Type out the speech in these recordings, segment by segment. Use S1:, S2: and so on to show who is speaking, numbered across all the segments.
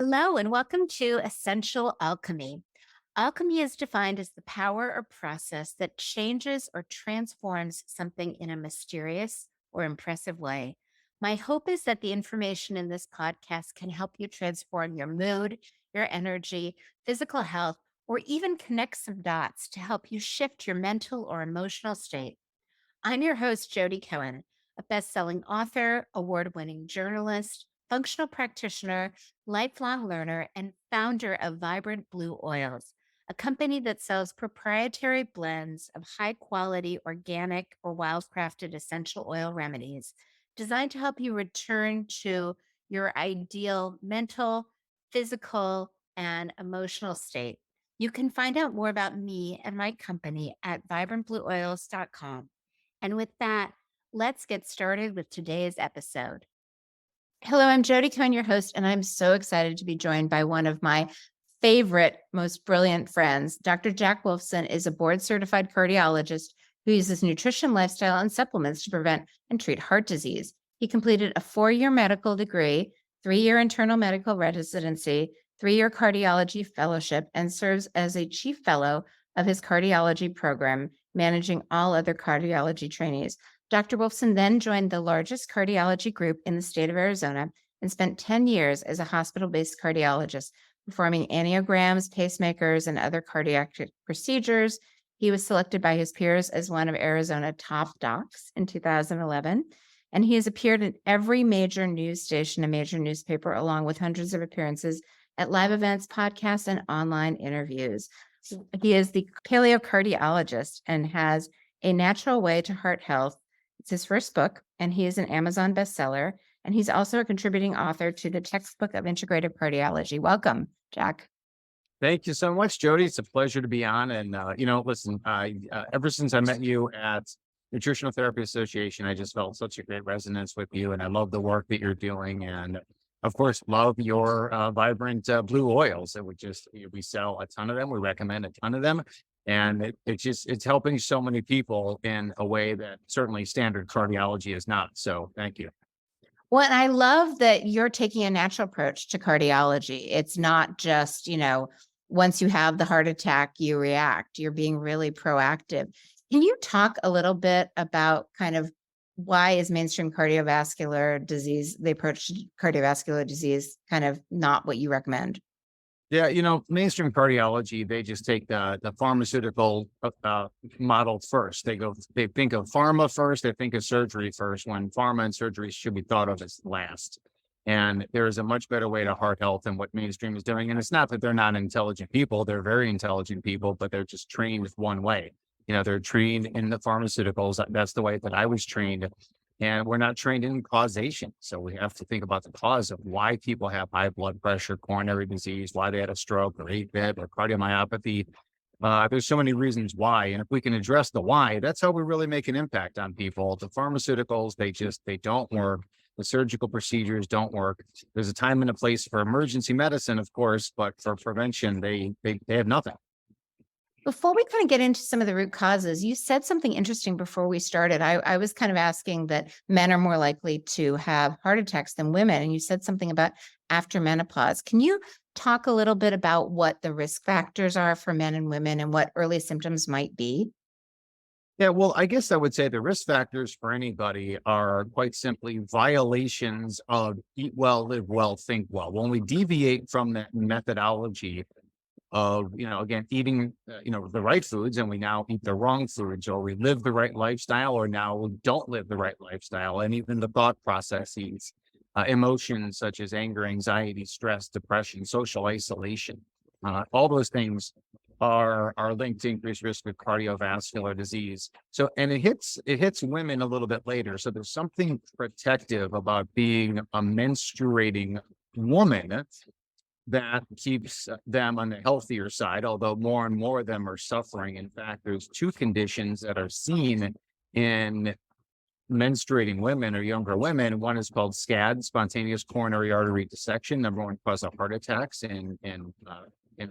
S1: Hello, and welcome to Essential Alchemy. Alchemy is defined as the power or process that changes or transforms something in a mysterious or impressive way. My hope is that the information in this podcast can help you transform your mood, your energy, physical health, or even connect some dots to help you shift your mental or emotional state. I'm your host, Jodi Cohen, a best-selling author, award-winning journalist, functional practitioner, lifelong learner, and founder of Vibrant Blue Oils, a company that sells proprietary blends of high-quality organic or wild-crafted essential oil remedies designed to help you return to your ideal mental, physical, and emotional state. You can find out more about me and my company at vibrantblueoils.com. And with that, let's get started with today's episode. Hello, I'm Jodi Cohen, your host, and I'm so excited to be joined by one of my favorite, most brilliant friends. Dr. Jack Wolfson is a board certified cardiologist who uses nutrition, lifestyle, and supplements to prevent and treat heart disease. He completed a 4-year medical degree, 3-year internal medical residency, 3-year cardiology fellowship, and serves as a chief fellow of his cardiology program, managing all other cardiology trainees. Dr. Wolfson then joined the largest cardiology group in the state of Arizona and spent 10 years as a hospital-based cardiologist, performing angiograms, pacemakers, and other cardiac procedures. He was selected by his peers as one of Arizona's top docs in 2011, and he has appeared in every major news station and major newspaper, along with hundreds of appearances at live events, podcasts, and online interviews. He is the paleocardiologist and has A Natural Way to Heart Health. It's his first book, and he is an Amazon bestseller, and he's also a contributing author to the Textbook of Integrative Cardiology. Welcome, Jack.
S2: Thank you so much, Jodi. It's a pleasure to be on. And, listen, ever since I met you at Nutritional Therapy Association, I just felt such a great resonance with you. And I love the work that you're doing. And of course, love your vibrant blue oils that we sell a ton of them. We recommend a ton of them. And it's helping so many people in a way that certainly standard cardiology is not. So thank you.
S1: Well, and I love that you're taking a natural approach to cardiology. It's not just, once you have the heart attack, you react. You're being really proactive. Can you talk a little bit about kind of why is mainstream cardiovascular disease, the approach to cardiovascular disease, kind of not what you recommend?
S2: Yeah, mainstream cardiology, they just take the pharmaceutical model first. They think of pharma first, they think of surgery first, when pharma and surgery should be thought of as last. And there is a much better way to heart health than what mainstream is doing. And it's not that they're not intelligent people, they're very intelligent people, but they're just trained one way. They're trained in the pharmaceuticals. That's the way that I was trained. And we're not trained in causation. So we have to think about the cause of why people have high blood pressure, coronary disease, why they had a stroke or AFib or cardiomyopathy. There's so many reasons why. And if we can address the why, that's how we really make an impact on people. The pharmaceuticals, they don't work. The surgical procedures don't work. There's a time and a place for emergency medicine, of course, but for prevention, they have nothing.
S1: Before we kind of get into some of the root causes, you said something interesting before we started. I was kind of asking that men are more likely to have heart attacks than women, and you said something about after menopause. Can you talk a little bit about what the risk factors are for men and women and what early symptoms might be?
S2: Yeah, well, I guess I would say the risk factors for anybody are quite simply violations of eat well, live well, think well. When we deviate from that methodology of, again, eating, the right foods, and we now eat the wrong foods, or we live the right lifestyle, or now we don't live the right lifestyle, and even the thought processes, emotions such as anger, anxiety, stress, depression, social isolation, all those things are linked to increased risk of cardiovascular disease. So, and it hits women a little bit later. So there's something protective about being a menstruating woman that keeps them on the healthier side, although more and more of them are suffering. In fact, there's two conditions that are seen in menstruating women or younger women. One is called SCAD, spontaneous coronary artery dissection, number one cause of heart attacks in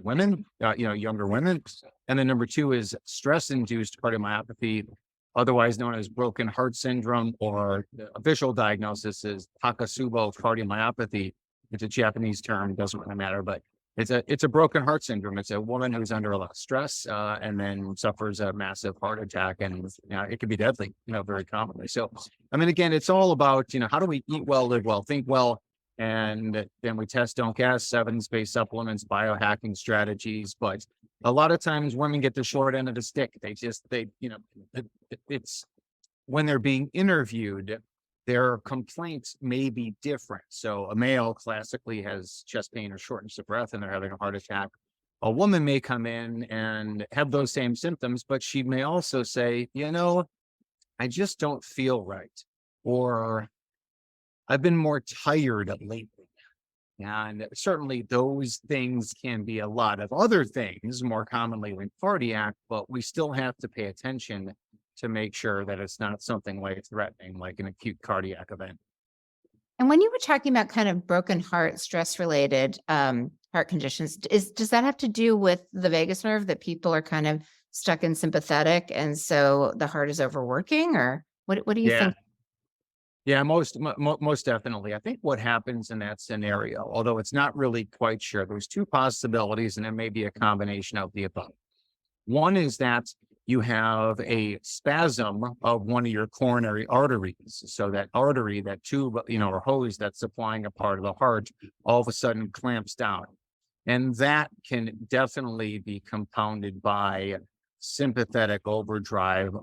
S2: women, younger women. And then number two is stress-induced cardiomyopathy, otherwise known as broken heart syndrome, or the official diagnosis is Takotsubo cardiomyopathy. It's a Japanese term, doesn't really matter, but it's a broken heart syndrome. It's a woman who's under a lot of stress, and then suffers a massive heart attack, and it can be deadly, very commonly. So, I mean, again, it's all about how do we eat well, live well, think well, and then we test, don't gas, evidence-based supplements, biohacking strategies. But a lot of times, women get the short end of the stick. It's when they're being interviewed, their complaints may be different. So a male classically has chest pain or shortness of breath and they're having a heart attack. A woman may come in and have those same symptoms, but she may also say, I just don't feel right. Or I've been more tired lately. And certainly those things can be a lot of other things, more commonly than cardiac, but we still have to pay attention to make sure that it's not something life threatening, like an acute cardiac event.
S1: And when you were talking about kind of broken heart, stress related heart conditions, does that have to do with the vagus nerve, that people are kind of stuck in sympathetic and so the heart is overworking, or what do you
S2: Yeah.
S1: think?
S2: Yeah, most definitely. I think what happens in that scenario, although it's not really quite sure, there's two possibilities, and it may be a combination of the above. One is that you have a spasm of one of your coronary arteries. So that artery, that tube, or hose that's supplying a part of the heart, all of a sudden clamps down. And that can definitely be compounded by sympathetic overdrive,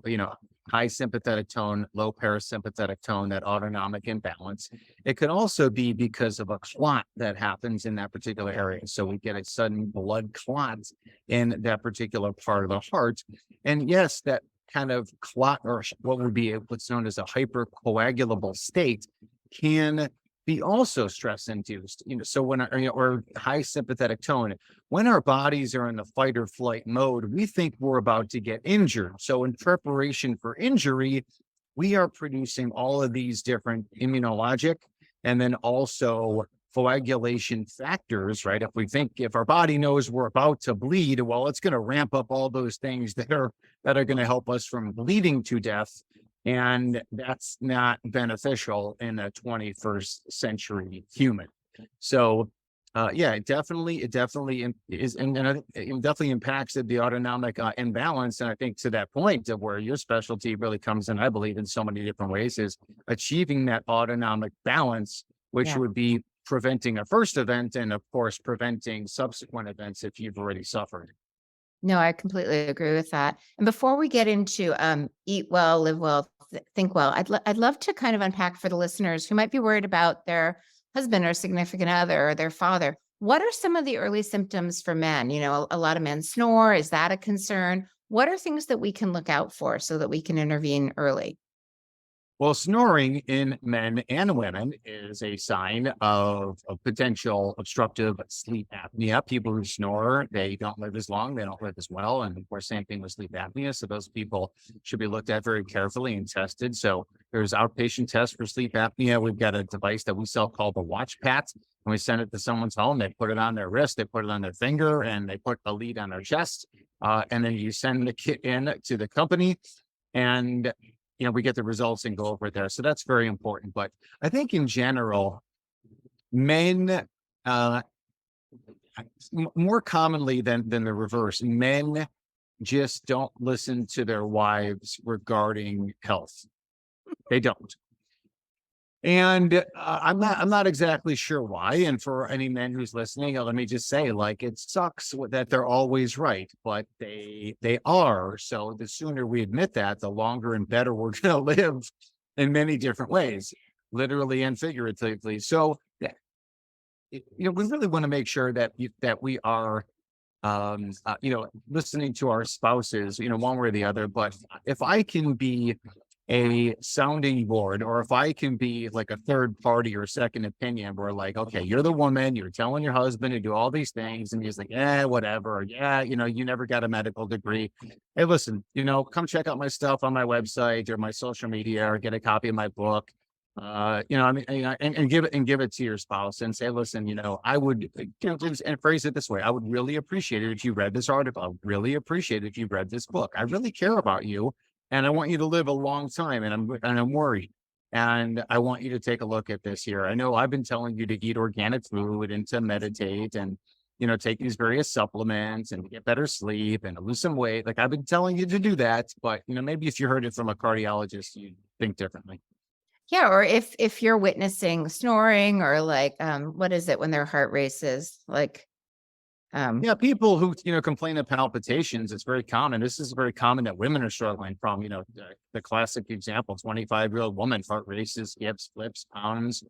S2: high sympathetic tone, low parasympathetic tone, that autonomic imbalance. It could also be because of a clot that happens in that particular area. So we get a sudden blood clot in that particular part of the heart. And yes, that kind of clot, or what would be what's known as a hypercoagulable state, can be also stress induced. So when or high sympathetic tone, when our bodies are in the fight or flight mode, we think we're about to get injured. So in preparation for injury, we are producing all of these different immunologic and then also coagulation factors, right? If our body knows we're about to bleed, well, it's going to ramp up all those things that are going to help us from bleeding to death. And that's not beneficial in a 21st century human. So, yeah, it definitely is, and it definitely impacts the autonomic imbalance. And I think to that point of where your specialty really comes in, I believe in so many different ways, is achieving that autonomic balance, which
S1: Yeah.
S2: would be preventing a first event and, of course, preventing subsequent events if you've already suffered.
S1: No, I completely agree with that. And before we get into eat well, live well, think well, I'd love to kind of unpack for the listeners who might be worried about their husband or significant other or their father. What are some of the early symptoms for men? A lot of men snore. Is that a concern? What are things that we can look out for so that we can intervene early?
S2: Well, snoring in men and women is a sign of potential obstructive sleep apnea. People who snore, they don't live as long, they don't live as well. And of course, same thing with sleep apnea. So those people should be looked at very carefully and tested. So there's outpatient tests for sleep apnea. We've got a device that we sell called the Watch Pat. And we send it to someone's home. They put it on their wrist, they put it on their finger, and they put the lead on their chest. And then you send the kit in to the company, and we get the results and go over there. So that's very important. But I think in general, men, more commonly than the reverse, men just don't listen to their wives regarding health. They don't. And I'm not exactly sure why. And for any men who's listening, let me just say, like, it sucks that they're always right, but they are. So the sooner we admit that, the longer and better we're going to live in many different ways, literally and figuratively. So we really want to make sure that that we are listening to our spouses, one way or the other. But if I can be a sounding board, or if I can be like a third party or second opinion, where like, okay, you're the woman, you're telling your husband to do all these things, and he's like, whatever. Or, yeah, you never got a medical degree. Hey, listen, come check out my stuff on my website or my social media, or get a copy of my book. And give it to your spouse and say, listen, I would, and phrase it this way: I would really appreciate it if you read this article. I would really appreciate it if you read this book. I really care about you, and I want you to live a long time, and I'm worried. And I want you to take a look at this here. I know I've been telling you to eat organic food and to meditate and, take these various supplements and get better sleep and lose some weight. Like I've been telling you to do that, but maybe if you heard it from a cardiologist, you'd think differently.
S1: Yeah, or if you're witnessing snoring or like, what is it when their heart races? Like, um,
S2: Yeah, people who, complain of palpitations, it's very common. This is very common that women are struggling from, the classic example, 25-year-old woman, heart races, skips, flips, pounds,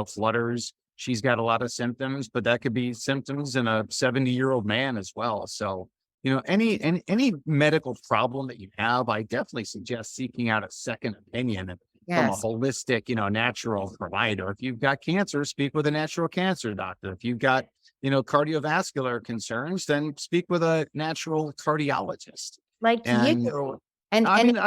S2: flutters. She's got a lot of symptoms, but that could be symptoms in a 70-year-old man as well. So, any medical problem that you have, I definitely suggest seeking out a second opinion from a
S1: yes.
S2: holistic, natural provider. If you've got cancer, speak with a natural cancer doctor. If you've got cardiovascular concerns, then speak with a natural cardiologist.
S1: Like you.
S2: And
S1: And
S2: I
S1: and
S2: mean,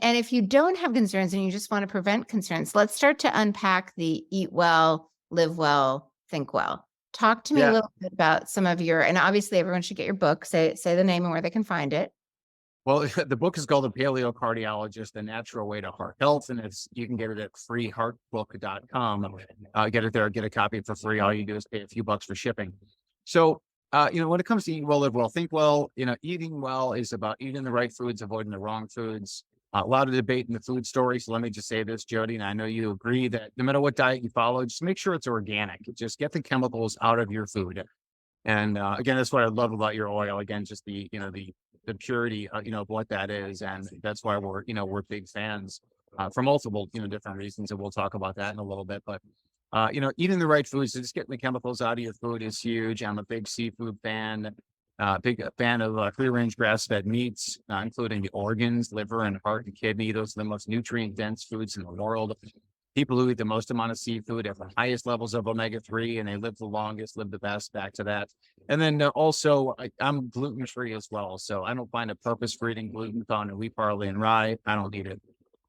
S1: and if you don't have concerns and you just want to prevent concerns, let's start to unpack the eat well, live well, think well. Talk to me a
S2: yeah.
S1: little bit about some of your, and obviously everyone should get your book. Say the name and where they can find it.
S2: Well, the book is called The Paleo Cardiologist: The Natural Way to Heart Health, and you can get it at freeheartbook.com. Get it there, get a copy for free. All you do is pay a few bucks for shipping. So, when it comes to eat well, live well, think well, eating well is about eating the right foods, avoiding the wrong foods. A lot of debate in the food story. So let me just say this, Jody, and I know you agree that no matter what diet you follow, just make sure it's organic. Just get the chemicals out of your food. And again, that's what I love about your oil. Again, just the purity, of what that is, and that's why we're big fans for multiple different reasons, and we'll talk about that in a little bit. But eating the right foods, so just getting the chemicals out of your food is huge. I'm a big seafood fan, big fan of free range grass fed meats, including the organs, liver, and heart and kidney. Those are the most nutrient dense foods in the world. People who eat the most amount of seafood have the highest levels of omega-3, and they live the longest, live the best. Back to that. And then also, I'm gluten free as well. So I don't find a purpose for eating gluten found in wheat, barley, and rye. I don't need it.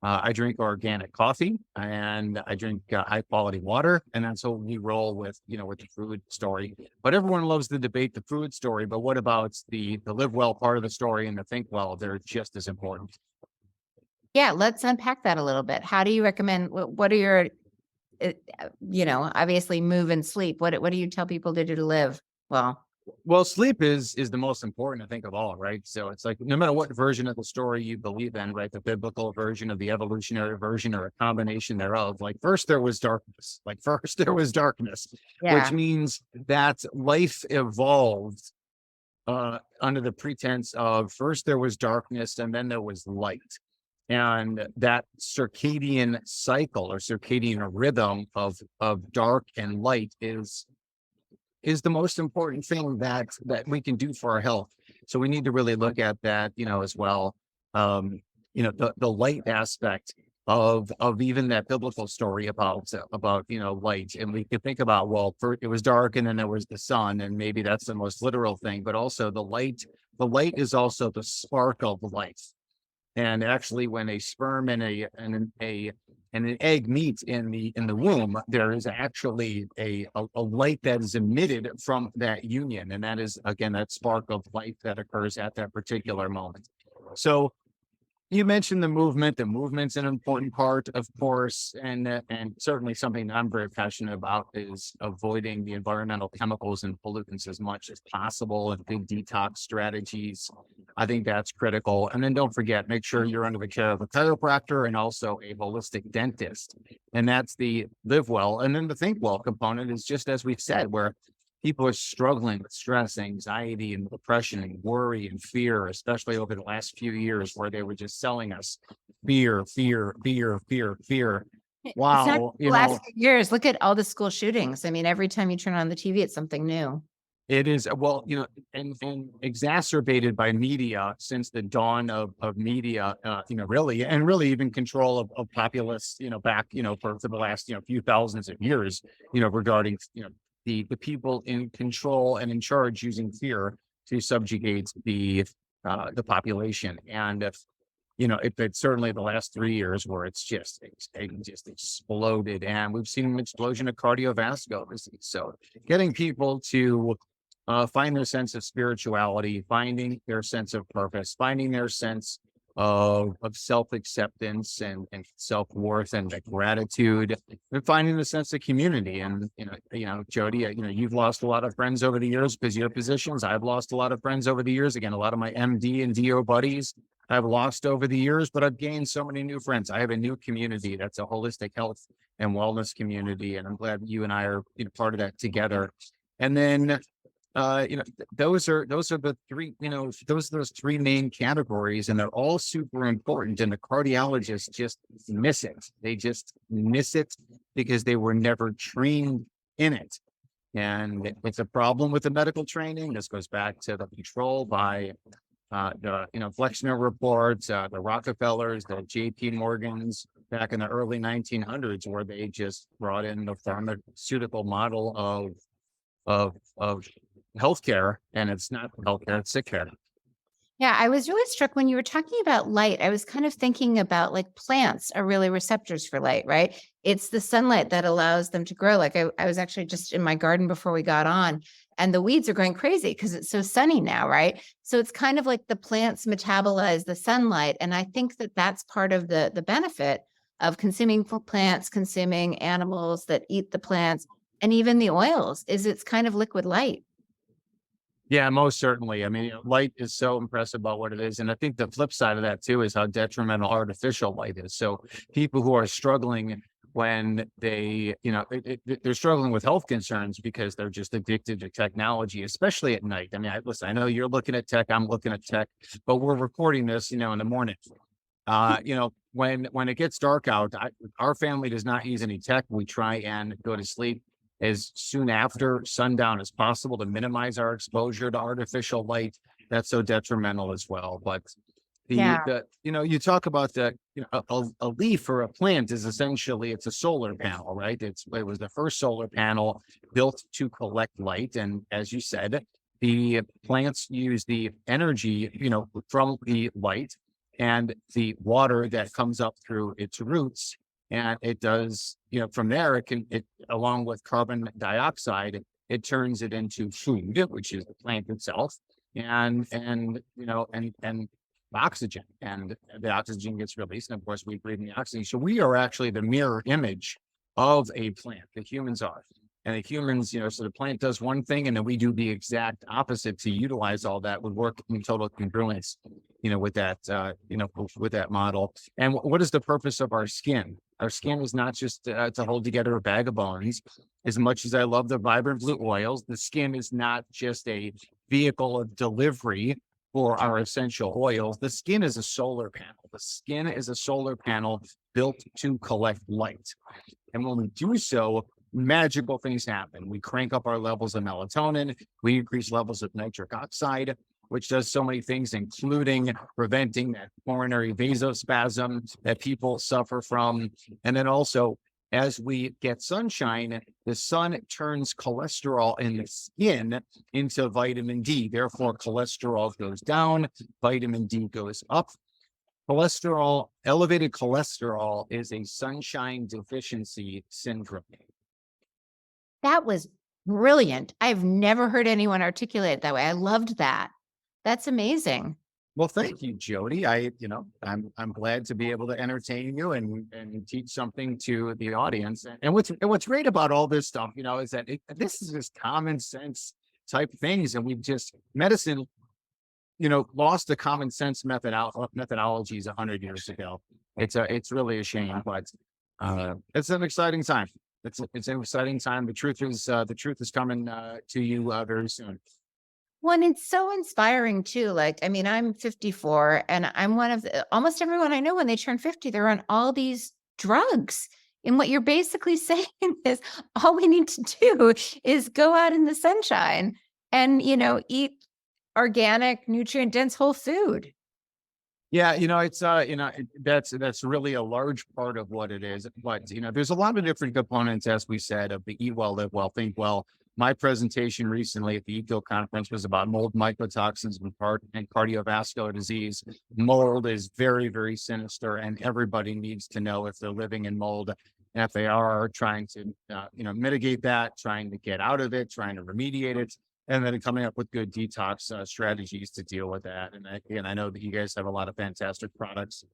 S2: I drink organic coffee and I drink high quality water. And that's how we roll with the food story. But everyone loves to debate the food story. But what about the live well part of the story and the think well? They're just as important.
S1: Yeah, let's unpack that a little bit. How do you recommend? What are your, obviously move and sleep. What do you tell people to do to live well?
S2: Well, sleep is the most important, I think, of all, right? So it's like no matter what version of the story you believe in, right? The biblical version of the evolutionary version or a combination thereof. Like first there was darkness. Like first there was darkness, which
S1: Yeah.
S2: means that life evolved under the pretense of first there was darkness and then there was light. And that circadian cycle or circadian rhythm of dark and light is the most important thing that we can do for our health. So we need to really look at that, as well. The light aspect of even that biblical story about light, and we could think about well, first it was dark and then there was the sun, and maybe that's the most literal thing, but also the light. The light is also the spark of life. And actually, when a sperm and an egg meet in the womb, there is actually a light that is emitted from that union, and that is again that spark of light that occurs at that particular moment. So you mentioned the movement. The movement's an important part, of course, and certainly something that I'm very passionate about is avoiding the environmental chemicals and pollutants as much as possible, and big detox strategies. I think that's critical. And then don't forget, make sure you're under the care of a chiropractor and also a holistic dentist. And that's the live well. And then the think well component is just as we've said, where people are struggling with stress, anxiety, and depression, and worry and fear, especially over the last few years, where they were just selling us fear, fear, fear, fear, fear.
S1: It's not
S2: Wow,
S1: the last few years. Look at all the school shootings. I mean, every time you turn on the TV, it's something new.
S2: it is well, and exacerbated by media since the dawn of media, really, and really even control of populace, back, for the last, few thousands of years, regarding, the people in control and in charge using fear to subjugate the population. And if it's certainly the last 3 years where it's just exploded, and we've seen an explosion of cardiovascular disease. So getting people to find their sense of spirituality, finding their sense of purpose, finding their sense of self-acceptance and self-worth and the gratitude and finding a sense of community. And, Jody, you've lost a lot of friends over the years because your positions. I've lost a lot of friends over the years. Again, a lot of my MD and DO buddies I've lost over the years, but I've gained so many new friends. I have a new community that's a holistic health and wellness community. And I'm glad you and I are, part of that together. And then those are the three, those three main categories, and they're all super important. And the cardiologists just miss it. They just miss it because they were never trained in it. And it's a problem with the medical training. This goes back to the control by Flexner reports, the Rockefellers, the JP Morgans back in the early 1900s, where they just brought in the pharmaceutical model of healthcare, and it's not healthcare, it's sick care.
S1: Yeah, I was really struck when you were talking about light. I was kind of thinking about like plants are really receptors for light, right? It's the sunlight that allows them to grow. Like I was actually just in my garden before we got on, and the weeds are going crazy because it's so sunny now, right? So it's kind of like the plants metabolize the sunlight. And I think that that's part of the benefit of consuming plants, consuming animals that eat the plants, and even the oils is it's kind of liquid light.
S2: Yeah, most certainly. I mean, light is so impressive about what it is. And I think the flip side of that too is how detrimental artificial light is. So people who are struggling when they, they're struggling with health concerns because they're just addicted to technology, especially at night. I mean, listen, I know you're looking at tech, I'm looking at tech, but we're recording this, in the morning. When it gets dark out, our family does not use any tech. We try and go to sleep as soon after sundown as possible to minimize our exposure to artificial light. That's so detrimental as well. But
S1: Yeah.
S2: you talk about a leaf or a plant is essentially, it's a solar panel, right? It was the first solar panel built to collect light. And as you said, the plants use the energy, from the light and the water that comes up through its roots. And it does, from there, it along with carbon dioxide, it turns it into food, which is the plant itself, and oxygen. And the oxygen gets released. And of course, we breathe in the oxygen. So we are actually the mirror image of a plant, the humans are. And the humans, so the plant does one thing, and then we do the exact opposite to utilize all that, would work in total congruence, with that, with that model. And what is the purpose of our skin? Our skin is not just to hold together a bag of bones. As much as I love the vibrant blue oils, the skin is not just a vehicle of delivery for our essential oils. The skin is a solar panel. The skin is a solar panel built to collect light. And when we do so, magical things happen. We crank up our levels of melatonin, we increase levels of nitric oxide, which does so many things, including preventing that coronary vasospasm that people suffer from. And then also, as we get sunshine, the sun turns cholesterol in the skin into vitamin D. Therefore, cholesterol goes down, vitamin D goes up. Elevated cholesterol is a sunshine deficiency syndrome.
S1: That was brilliant. I've never heard anyone articulate it that way. I loved that. That's amazing.
S2: Well, thank you, Jody. I'm glad to be able to entertain you and teach something to the audience. And what's great about all this stuff, is that this is just common sense type things, and we've just medicine, lost the common sense methodologies 100 years ago. It's really a shame, but it's an exciting time. It's an exciting time. The truth is coming to you very soon.
S1: Well, and it's so inspiring too. Like, I mean, I'm 54 and I'm one of almost everyone I know when they turn 50, they're on all these drugs. And what you're basically saying is all we need to do is go out in the sunshine and, eat organic, nutrient dense whole food.
S2: Yeah, it's that's really a large part of what it is. But there's a lot of different components, as we said, of the eat well, live well, think well. My presentation recently at the ECO conference was about mold mycotoxins and cardiovascular disease. Mold is very, very sinister, and everybody needs to know if they're living in mold, and if they are trying to mitigate that, trying to get out of it, trying to remediate it. and then coming up with good detox strategies to deal with that. And again, I know that you guys have a lot of fantastic products.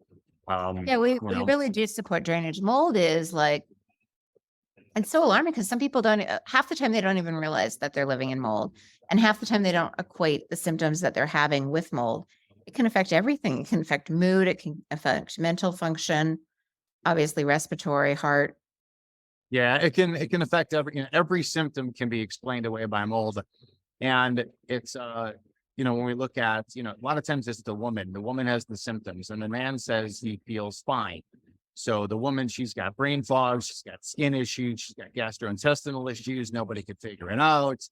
S1: Yeah,
S2: You
S1: we
S2: know,
S1: really do support drainage. Mold is like, it's so alarming because some people don't, half the time they don't even realize that they're living in mold. And half the time they don't equate the symptoms that they're having with mold. It can affect everything. It can affect mood. It can affect mental function, obviously respiratory, heart.
S2: yeah, it can affect every symptom can be explained away by mold. And it's when we look at, a lot of times it's the woman. The woman has the symptoms and the man says he feels fine. So the woman, she's got brain fog, she's got skin issues, she's got gastrointestinal issues, nobody could figure it out.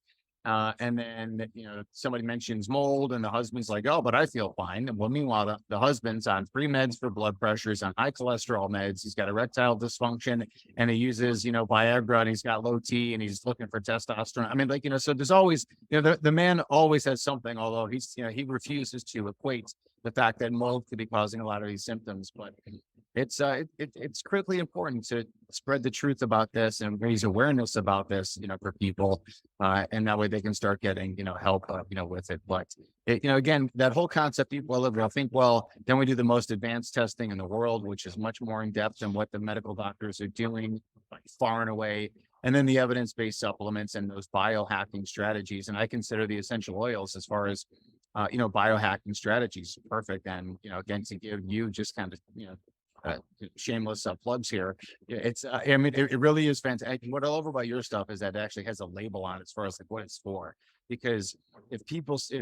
S2: And then, somebody mentions mold, and the husband's like, oh, but I feel fine. Well, meanwhile, the husband's on free meds for blood pressure, he's on high cholesterol meds, he's got erectile dysfunction, and he uses, Viagra, and he's got low T, and he's looking for testosterone. I mean, like, so there's always, the man always has something, although he refuses to equate the fact that mold could be causing a lot of these symptoms. But it's critically important to spread the truth about this and raise awareness about this, for people, and that way they can start getting, help, with it. But again, that whole concept, eat well, live well, think well. Then we do the most advanced testing in the world, which is much more in depth than what the medical doctors are doing, by far and away. And then the evidence-based supplements and those biohacking strategies. And I consider the essential oils, as far as biohacking strategies, perfect. And again, to give you just kind of shameless plugs here. Yeah, I mean, it really is fantastic. What I love about your stuff is that it actually has a label on it as far as like what it's for. Because if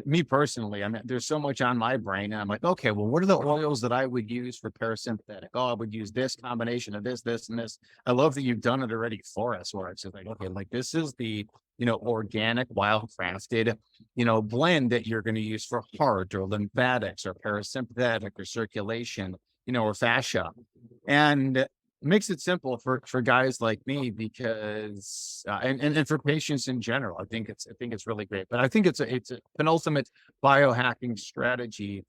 S2: me personally, I mean, there's so much on my brain, and I'm like, okay, well, what are the oils that I would use for parasympathetic? Oh, I would use this combination of this, and this. I love that you've done it already for us, where it's just like, okay, like this is the organic, wild crafted, blend that you're going to use for heart or lymphatics or parasympathetic or circulation, or fascia. And makes it simple for guys like me, because and for patients in general. I think it's really great. But I think it's a penultimate biohacking strategy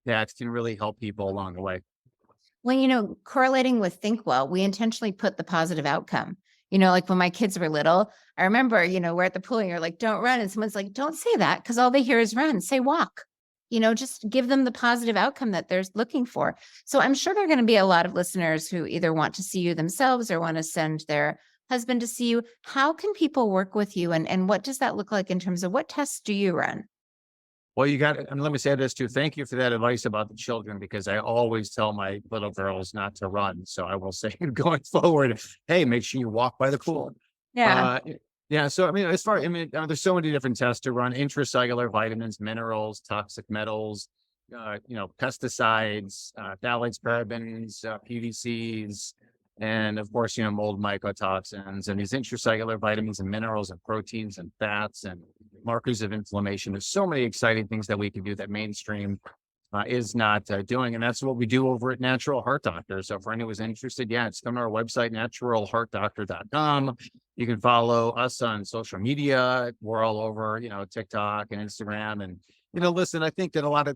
S2: that can really help people along the way.
S1: Well, correlating with think well, we intentionally put the positive outcome. Like when my kids were little, I remember, we're at the pool and you're like, don't run. And someone's like, don't say that, because all they hear is run. Say walk. Just give them the positive outcome that they're looking for. So I'm sure there are going to be a lot of listeners who either want to see you themselves or want to send their husband to see you. How can people work with you, and what does that look like in terms of what tests do you run?
S2: Well, you got, and let me say this too. Thank you for that advice about the children, because I always tell my little girls not to run. So I will say going forward, hey, make sure you walk by the pool.
S1: Yeah.
S2: Yeah. So I mean, there's so many different tests to run: intracellular vitamins, minerals, toxic metals, pesticides, phthalates, parabens, PVCs, and of course, mold mycotoxins, and these intracellular vitamins and minerals and proteins and fats and markers of inflammation. There's so many exciting things that we can do that mainstream is not doing. And that's what we do over at Natural Heart Doctor. So for anyone who's interested, yeah, it's come to our website, naturalheartdoctor.com. You can follow us on social media. We're all over, TikTok and Instagram. And, listen, I think that a lot of,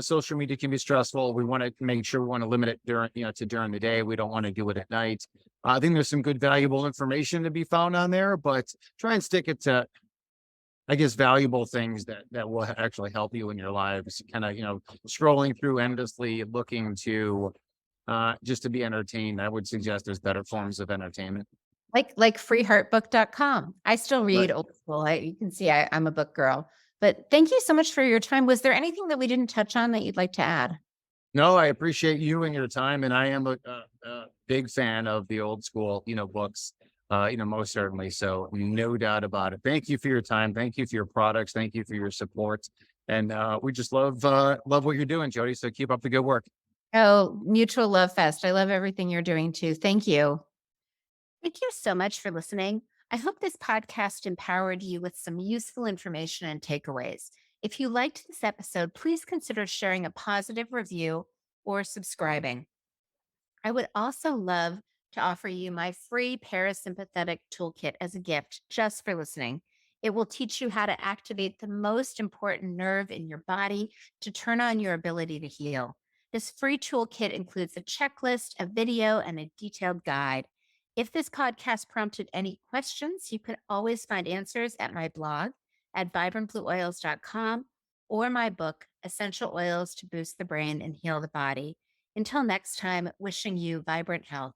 S2: social media can be stressful. We want to make sure we want to limit it during the day. We don't want to do it at night. I think there's some good, valuable information to be found on there, but try and stick it to, I guess, valuable things that will actually help you in your lives. Kind of, scrolling through endlessly looking to just to be entertained. I would suggest there's better forms of entertainment.
S1: Like freeheartbook.com. I still
S2: Right.
S1: read old school. You can see I'm a book girl. But thank you so much for your time. Was there anything that we didn't touch on that you'd like to add?
S2: No, I appreciate you and your time, and I am a big fan of the old school, books. Most certainly. So no doubt about it. Thank you for your time. Thank you for your products. Thank you for your support. And we just love what you're doing, Jody. So keep up the good work.
S1: Oh, mutual love fest. I love everything you're doing too. Thank you. Thank you so much for listening. I hope this podcast empowered you with some useful information and takeaways. If you liked this episode, please consider sharing a positive review or subscribing. I would also love to offer you my free parasympathetic toolkit as a gift just for listening. It will teach you how to activate the most important nerve in your body to turn on your ability to heal. This free toolkit includes a checklist, a video, and a detailed guide. If this podcast prompted any questions, you can always find answers at my blog. at vibrantblueoils.com or my book, Essential Oils to Boost the Brain and Heal the Body. Until next time, wishing you vibrant health.